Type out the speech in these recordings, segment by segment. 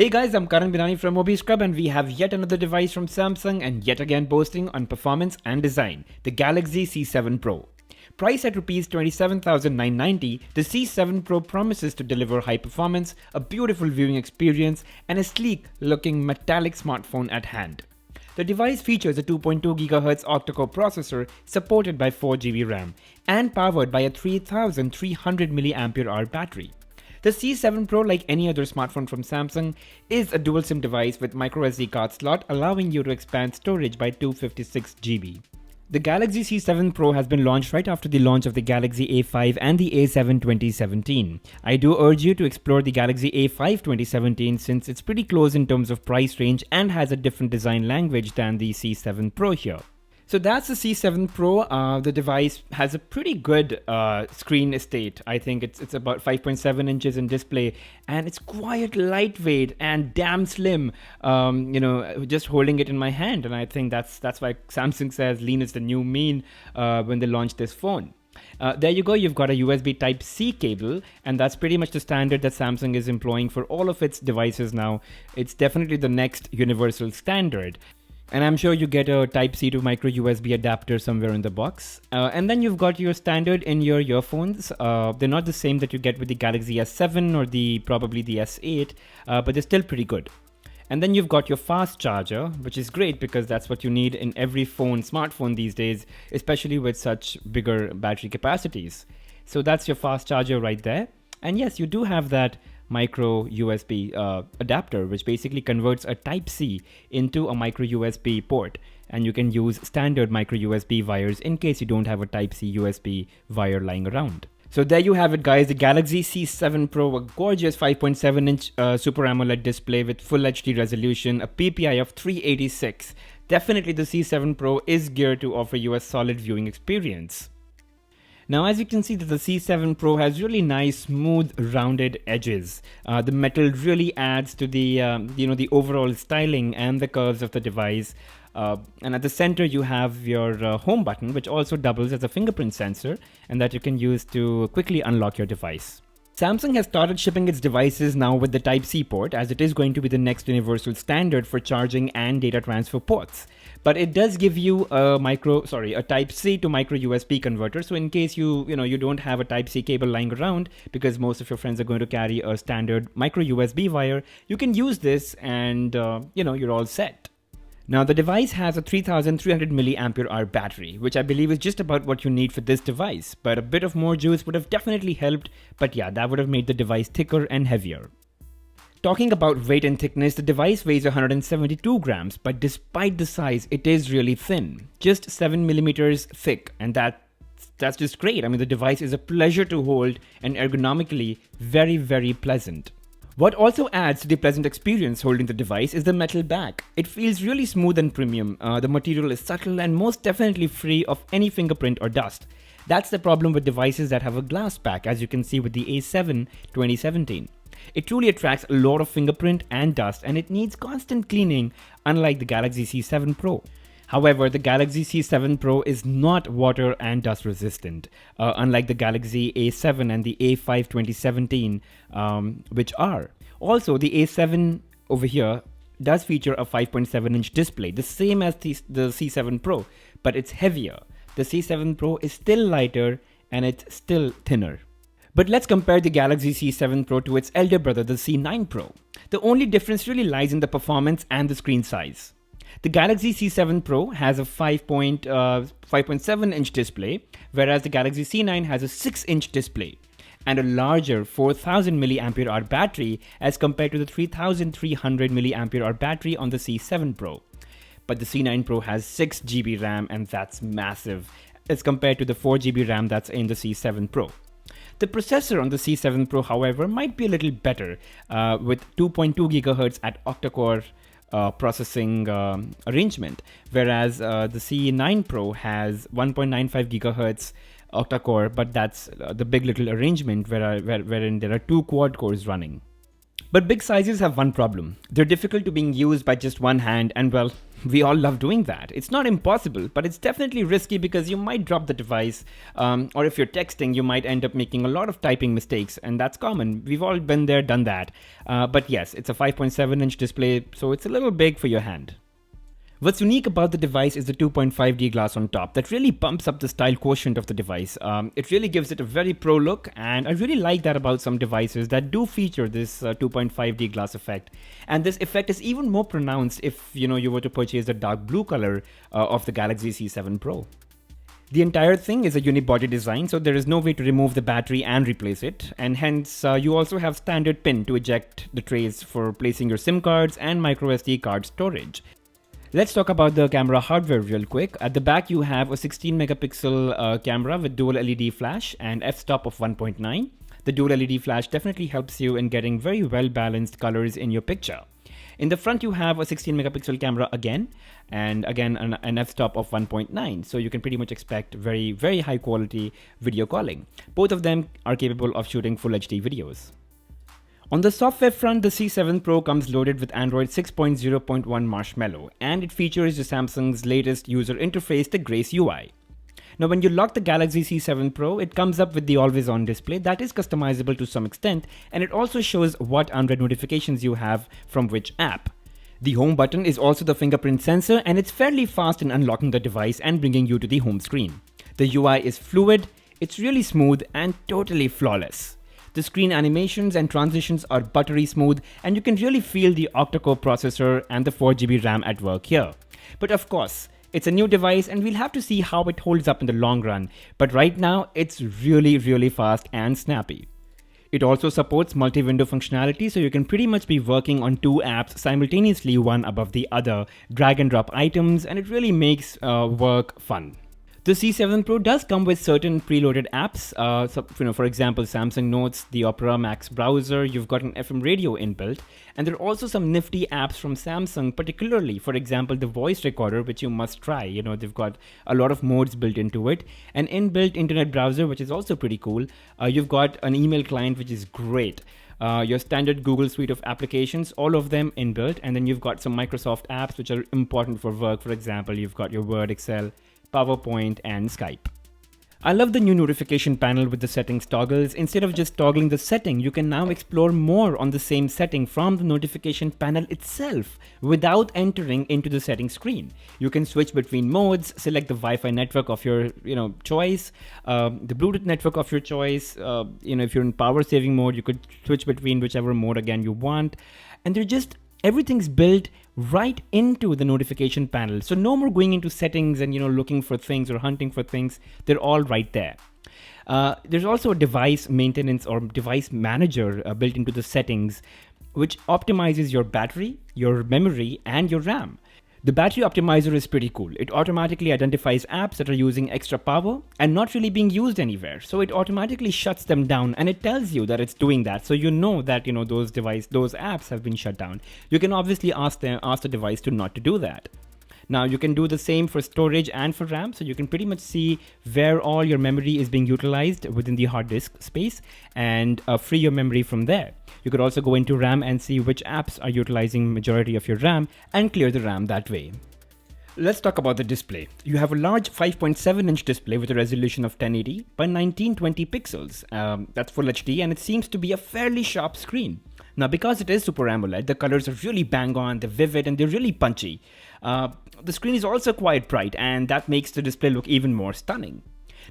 Hey guys, I'm Karan Binani from Mobi Scrub and we have yet another device from Samsung and yet again boasting on performance and design, the Galaxy C7 Pro. Priced at Rs 27,990, the C7 Pro promises to deliver high performance, a beautiful viewing experience and a sleek looking metallic smartphone at hand. The device features a 2.2 GHz octa-core processor supported by 4GB RAM and powered by a 3300 mAh battery. The C7 Pro, like any other smartphone from Samsung, is a dual SIM device with microSD card slot allowing you to expand storage by 256GB. The Galaxy C7 Pro has been launched right after the launch of the Galaxy A5 and the A7 2017. I do urge you to explore the Galaxy A5 2017 since it's pretty close in terms of price range and has a different design language than the C7 Pro here. So that's the C7 Pro. The device has a pretty good screen estate. I think it's about 5.7 inches in display and it's quite lightweight and damn slim. Just holding it in my hand, and I think that's why Samsung says lean is the new mean when they launched this phone. There you go, you've got a USB Type-C cable, and that's pretty much the standard that Samsung is employing for all of its devices now. It's definitely the next universal standard. And I'm sure you get a Type-C to micro USB adapter somewhere in the box. And then you've got your standard in-ear earphones. They're not the same that you get with the Galaxy S7 or probably the S8, but they're still pretty good. And then you've got your fast charger, which is great because that's what you need in every smartphone these days, especially with such bigger battery capacities. So that's your fast charger right there. And yes, you do have that micro USB adapter, which basically converts a Type-C into a micro USB port, and you can use standard micro USB wires in case you don't have a Type-C USB wire lying around. So there you have it guys, the Galaxy C7 Pro, a gorgeous 5.7-inch Super AMOLED display with Full HD resolution, a PPI of 386. Definitely the C7 Pro is geared to offer you a solid viewing experience. Now, as you can see, that the C7 Pro has really nice, smooth, rounded edges. The metal really adds to the the overall styling and the curves of the device. And at the center, you have your home button, which also doubles as a fingerprint sensor, and that you can use to quickly unlock your device. Samsung has started shipping its devices now with the Type-C port, as it is going to be the next universal standard for charging and data transfer ports. But it does give you a Type-C to micro USB converter. So in case you don't have a Type-C cable lying around, because most of your friends are going to carry a standard micro USB wire, you can use this and you're all set. Now the device has a 3300 mAh battery, which I believe is just about what you need for this device, but a bit of more juice would have definitely helped, but yeah, that would have made the device thicker and heavier. Talking about weight and thickness, the device weighs 172 grams, but despite the size, it is really thin, just 7 millimeters thick, and that's just great. I mean, the device is a pleasure to hold and ergonomically very, very pleasant. What also adds to the pleasant experience holding the device is the metal back. It feels really smooth and premium. The material is subtle and most definitely free of any fingerprint or dust. That's the problem with devices that have a glass back, as you can see with the A7 2017. It truly attracts a lot of fingerprint and dust, and it needs constant cleaning, unlike the Galaxy C7 Pro. However, the Galaxy C7 Pro is not water and dust resistant, unlike the Galaxy A7 and the A5 2017, which are. Also, the A7 over here does feature a 5.7-inch display, the same as the C7 Pro, but it's heavier. The C7 Pro is still lighter and it's still thinner. But let's compare the Galaxy C7 Pro to its elder brother, the C9 Pro. The only difference really lies in the performance and the screen size. The Galaxy C7 Pro has a 5.7-inch display, whereas the Galaxy C9 has a 6-inch display and a larger 4000 mAh battery as compared to the 3300 mAh battery on the C7 Pro. But the C9 Pro has 6GB RAM, and that's massive as compared to the 4GB RAM that's in the C7 Pro. The processor on the C7 Pro, however, might be a little better with 2.2 GHz at octa-core processing arrangement, whereas the C9 Pro has 1.95 GHz octa-core, but that's the big little arrangement wherein there are 2 quad cores running. But big sizes have one problem. They're difficult to being used by just one hand, and well, We all love doing that. It's not impossible, but it's definitely risky because you might drop the device, or if you're texting, you might end up making a lot of typing mistakes, and that's common. We've all been there, done that. But yes, it's a 5.7-inch display, so it's a little big for your hand. What's unique about the device is the 2.5D glass on top that really bumps up the style quotient of the device. It really gives it a very pro look, and I really like that about some devices that do feature this 2.5D glass effect. And this effect is even more pronounced if you were to purchase the dark blue color of the Galaxy C7 Pro. The entire thing is a unibody design, so there is no way to remove the battery and replace it, and hence you also have standard pin to eject the trays for placing your SIM cards and microSD card storage. Let's talk about the camera hardware real quick. At the back you have a 16 megapixel camera with dual LED flash and f-stop of 1.9. The dual LED flash definitely helps you in getting very well balanced colors in your picture. In the front you have a 16 megapixel camera again, and again an f-stop of 1.9, so you can pretty much expect very, very high quality video calling. Both of them are capable of shooting full HD videos. On the software front, the C7 Pro comes loaded with Android 6.0.1 Marshmallow, and it features the Samsung's latest user interface, the Grace UI. Now when you lock the Galaxy C7 Pro, it comes up with the always-on display that is customizable to some extent, and it also shows what unread notifications you have from which app. The home button is also the fingerprint sensor, and it's fairly fast in unlocking the device and bringing you to the home screen. The UI is fluid, it's really smooth and totally flawless. The screen animations and transitions are buttery smooth, and you can really feel the octa-core processor and the 4GB RAM at work here. But of course, it's a new device and we'll have to see how it holds up in the long run, but right now it's really fast and snappy. It also supports multi-window functionality, so you can pretty much be working on two apps simultaneously, one above the other, drag and drop items, and it really makes work fun. The C7 Pro does come with certain preloaded apps, for example, Samsung Notes, the Opera Max browser, you've got an FM radio inbuilt, and there are also some nifty apps from Samsung, particularly, for example, the voice recorder, which you must try. They've got a lot of modes built into it, an inbuilt internet browser, which is also pretty cool. You've got an email client, which is great. Your standard Google suite of applications, all of them inbuilt, and then you've got some Microsoft apps, which are important for work. For example, you've got your Word, Excel, PowerPoint, and Skype. I love the new notification panel with the settings toggles. Instead of just toggling the setting, you can now explore more on the same setting from the notification panel itself without entering into the settings screen. You can switch between modes, select the Wi-Fi network of your choice, the Bluetooth network of your choice. If you're in power saving mode, you could switch between whichever mode again you want. And everything's built right into the notification panel. So no more going into settings and looking for things or hunting for things. They're all right there. There's also a device maintenance or device manager built into the settings, which optimizes your battery, your memory, and your RAM. The battery optimizer is pretty cool. It automatically identifies apps that are using extra power and not really being used anywhere. So it automatically shuts them down, and it tells you that it's doing that. So you know that those apps have been shut down. You can obviously ask the device to not to do that. Now you can do the same for storage and for RAM, so you can pretty much see where all your memory is being utilized within the hard disk space and free your memory from there. You could also go into RAM and see which apps are utilizing majority of your RAM and clear the RAM that way. Let's talk about the display. You have a large 5.7-inch display with a resolution of 1080 by 1920 pixels. That's Full HD, and it seems to be a fairly sharp screen. Now, because it is Super AMOLED, the colors are really bang on, they're vivid, and they're really punchy. The screen is also quite bright, and that makes the display look even more stunning.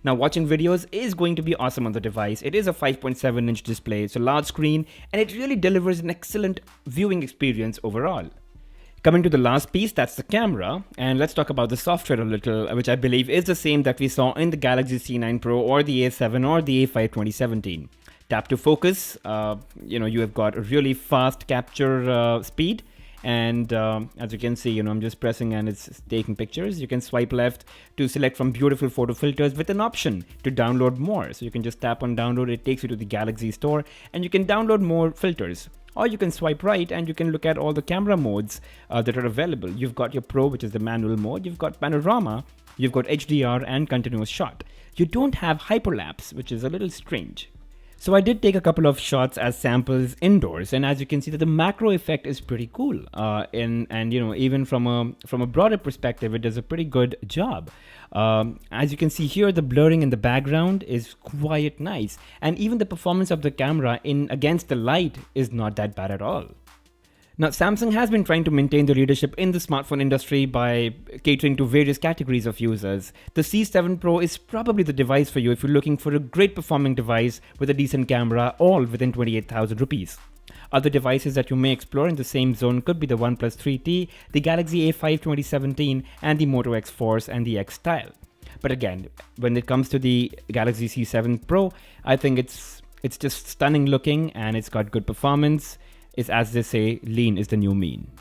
Now, watching videos is going to be awesome on the device. It is a 5.7-inch display, it's a large screen, and it really delivers an excellent viewing experience overall. Coming to the last piece, that's the camera, and let's talk about the software a little, which I believe is the same that we saw in the Galaxy C9 Pro or the A7 or the A5 2017. Tap to focus, you have got a really fast capture speed, and as you can see, I'm just pressing and it's taking pictures. You can swipe left to select from beautiful photo filters with an option to download more. So you can just tap on download, it takes you to the Galaxy store, and you can download more filters. Or you can swipe right and you can look at all the camera modes that are available. You've got your Pro, which is the manual mode. You've got panorama, you've got HDR and continuous shot. You don't have hyperlapse, which is a little strange. So I did take a couple of shots as samples indoors, and as you can see, that the macro effect is pretty cool. And even from a broader perspective, it does a pretty good job. As you can see here, the blurring in the background is quite nice, and even the performance of the camera in against the light is not that bad at all. Now, Samsung has been trying to maintain the leadership in the smartphone industry by catering to various categories of users. The C7 Pro is probably the device for you if you're looking for a great performing device with a decent camera, all within 28,000 rupees. Other devices that you may explore in the same zone could be the OnePlus 3T, the Galaxy A5 2017, and the Moto X Force and the X Style. But again, when it comes to the Galaxy C7 Pro, I think it's just stunning looking, and it's got good performance. It's, as they say, lean is the new mean.